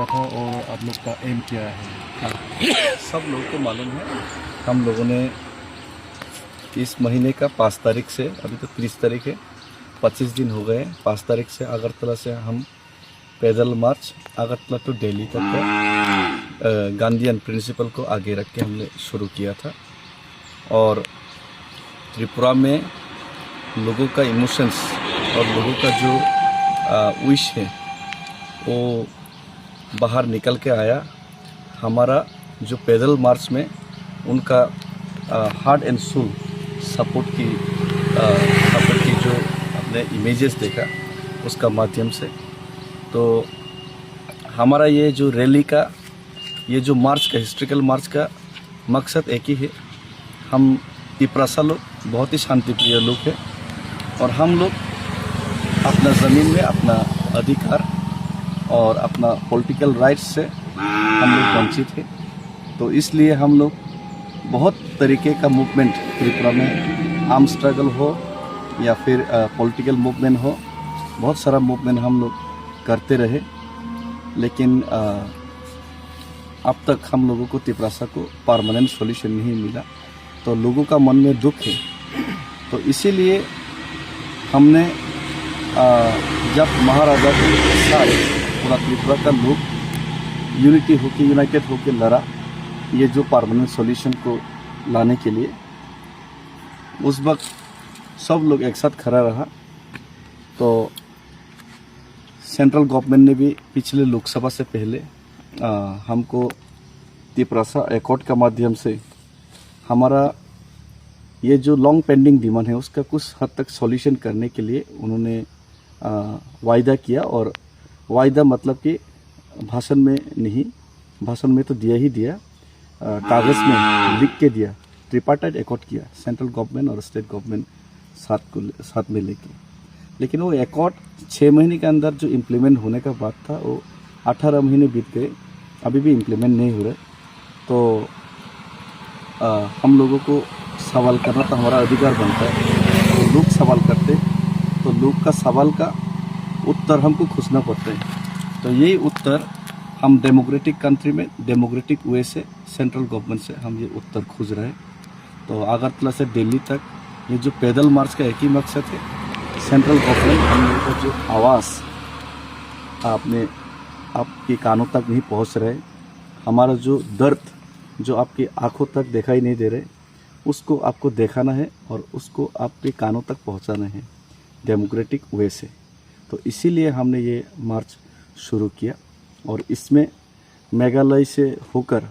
था और आप लोग का एम क्या है? सब लोगों को मालूम है। हम लोगों ने इस महीने का 5 तारीख से, अभी तो 30 तारीख है, 25 दिन हो गए। 5 तारीख से अगरतला से हम पैदल मार्च अगरतला टू दिल्ली तक का गांधीयन प्रिंसिपल को आगे रख के हमने शुरू किया था। और त्रिपुरा में लोगों का इमोशंस और लोगों का जो विश है वो बाहर निकल के आया। हमारा जो पैदल मार्च में उनका हार्ट एंड सोल सपोर्ट की जो अपने इमेजेस देखा उसका माध्यम से, तो हमारा ये जो रैली का, ये जो मार्च का, हिस्ट्रिकल मार्च का मकसद एक ही है। हम तिपरासा लोग बहुत ही शांतिप्रिय लोग हैं और हम लोग अपना ज़मीन में अपना अधिकार और अपना पॉलिटिकल राइट्स से हम लोग वंचित हैं। तो इसलिए हम लोग बहुत तरीके का मूवमेंट त्रिपुरा में, आर्म स्ट्रगल हो या फिर पॉलिटिकल मूवमेंट हो, बहुत सारा मूवमेंट हम लोग करते रहे। लेकिन अब तक हम लोगों को तिपरासा को परमानेंट सॉल्यूशन नहीं मिला, तो लोगों का मन में दुख है। तो इसीलिए हमने जब महाराजा के साथ पूरा त्रिपुरा का लोग यूनाइटेड होकर लड़ा ये जो परमानेंट सॉल्यूशन को लाने के लिए, उस वक्त सब लोग एक साथ खड़ा रहा। तो सेंट्रल गवर्नमेंट ने भी पिछले लोकसभा से पहले हमको तिपरासा एकॉर्ड का माध्यम से हमारा ये जो लॉन्ग पेंडिंग डिमांड है उसका कुछ हद तक सॉल्यूशन करने के लिए उन्होंने वायदा किया। और वायदा मतलब कि भाषण में नहीं, भाषण में तो दिया ही दिया, कागज़ में लिख के दिया। ट्रिपार्टाइट एकॉर्ड किया सेंट्रल गवर्नमेंट और स्टेट गवर्नमेंट साथ में लेके। लेकिन वो एकॉर्ड 6 महीने के अंदर जो इम्प्लीमेंट होने का बात था वो 18 महीने बीत गए, अभी भी इम्प्लीमेंट नहीं हो रहे। तो हम लोगों को सवाल करना तो हमारा अधिकार बनता है। तो लोग सवाल करते, तो लोग का सवाल का उत्तर हमको खोजना पड़ता है। तो यही उत्तर हम डेमोक्रेटिक कंट्री में डेमोक्रेटिक वे से सेंट्रल गवर्नमेंट से हम ये उत्तर खोज रहे हैं। तो अगरतला से दिल्ली तक ये जो पैदल मार्च का एक ही मकसद है, सेंट्रल गवर्नमेंट हम लोगों का जो आवाज़ आपके कानों तक नहीं पहुंच रहे, हमारा जो दर्द जो आपकी आंखों तक दिखाई नहीं दे रहे, उसको आपको दिखाना है और उसको आपके कानों तक पहुंचाना है डेमोक्रेटिक वे से। तो इसीलिए हमने ये मार्च शुरू किया। और इसमें मेघालय से होकर,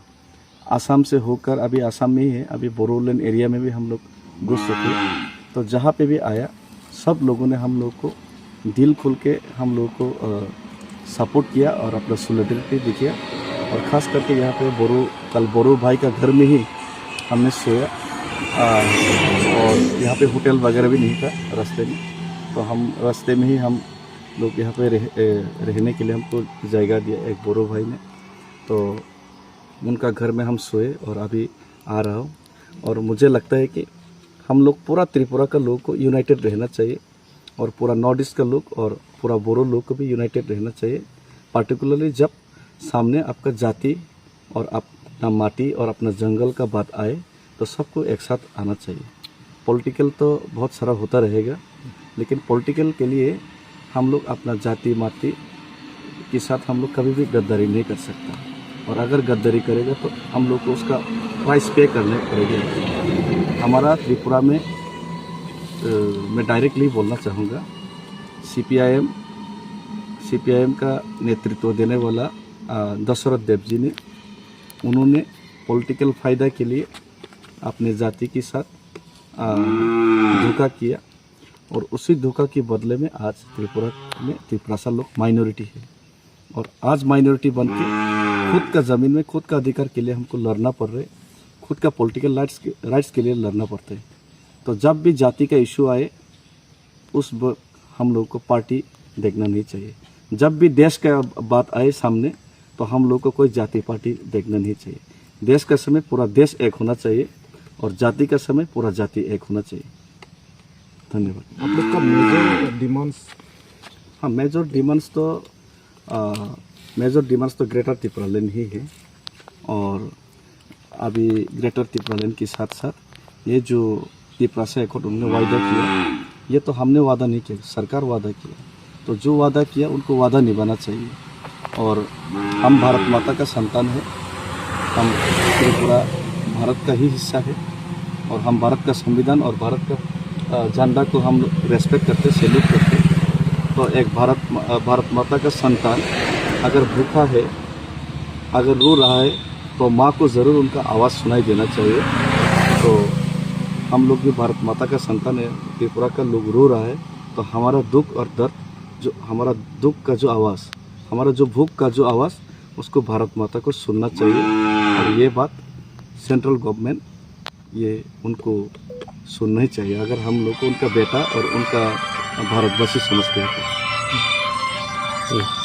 आसाम से होकर, अभी आसाम में ही है, अभी बोरोलैंड एरिया में भी हम लोग घुस चुके। तो जहाँ पे भी आया सब लोगों ने हम लोग को दिल खोल के हम लोग को सपोर्ट किया और अपना सॉलिडरिटी दिखाया। और ख़ास करके यहाँ पे कल बोरो भाई का घर में ही हमने सोया और यहाँ पे होटल वगैरह भी नहीं था रास्ते में। तो हम रास्ते में ही हम लोग यहाँ पे रहने के लिए हमको जगह दिया एक बोरो भाई ने। तो उनका घर में हम सोए और अभी आ रहा हूँ। और मुझे लगता है कि हम लोग पूरा त्रिपुरा का लोग को यूनाइटेड रहना चाहिए और पूरा नॉर्थ ईस्ट का लोग और पूरा बोरो लोग को भी यूनाइटेड रहना चाहिए। पार्टिकुलरली जब सामने आपका जाति और अपना माटी और अपना जंगल का बात आए तो सबको एक साथ आना चाहिए। पॉलिटिकल तो बहुत सारा होता रहेगा, लेकिन पॉलिटिकल के लिए हम लोग अपना जाति माटी के साथ हम लोग कभी भी गद्दारी नहीं कर सकता। और अगर गद्दारी करेगा तो हम लोग को उसका प्राइस पे करने पड़ेगा। हमारा त्रिपुरा में मैं डायरेक्टली बोलना चाहूँगा, सीपीआईएम का नेतृत्व देने वाला दशरथ देव जी ने, उन्होंने पॉलिटिकल फ़ायदा के लिए अपने जाति के साथ धोखा किया। और उसी धोखा के बदले में आज त्रिपुरा में तिपरासा लोग माइनॉरिटी है। और आज माइनॉरिटी बन के खुद का ज़मीन में खुद का अधिकार के लिए हमको लड़ना पड़ रहा है, खुद का पॉलिटिकल राइट्स के लिए लड़ना पड़ता है। तो जब भी जाति का इशू आए उस हम लोग को पार्टी देखना नहीं चाहिए। जब भी देश का बात आए सामने तो हम लोग को कोई जाति पार्टी देखना नहीं चाहिए। देश का समय पूरा देश एक होना चाहिए और जाति का समय पूरा जाति एक होना चाहिए। धन्यवाद। आप लोग का मेजर डिमांड्स? हाँ, मेजर डिमांड्स तो मेजर डिमांड्स तो ग्रेटर त्रिपुरा लैंड ही है। और अभी ग्रेटर त्रिपुरा लैंड के साथ साथ ये जो त्रिपुरा से एकॉर्ड उन्होंने वादा किया, ये तो हमने वादा नहीं किया, सरकार वादा किया। तो जो वादा किया उनको वादा निभाना चाहिए। और हम भारत माता का संतान है, हम त्रिपुरा भारत का ही हिस्सा है और हम भारत का संविधान और भारत का झंडा को हम रेस्पेक्ट करते, सैल्यूट करते। तो एक भारत माता का संतान अगर भूखा है, अगर रो रहा है, तो माँ को ज़रूर उनका आवाज़ सुनाई देना चाहिए। तो हम लोग भी भारत माता का संतान है, त्रिपुरा का लोग रो रहा है, तो हमारा दुख और दर्द, जो हमारा दुख का जो आवाज़, हमारा जो भूख का जो आवाज़, उसको भारत माता को सुनना चाहिए। और ये बात सेंट्रल गवर्नमेंट ये उनको सुनना ही चाहिए, अगर हम लोग को उनका बेटा और उनका भारतवासी समझते हैं तो।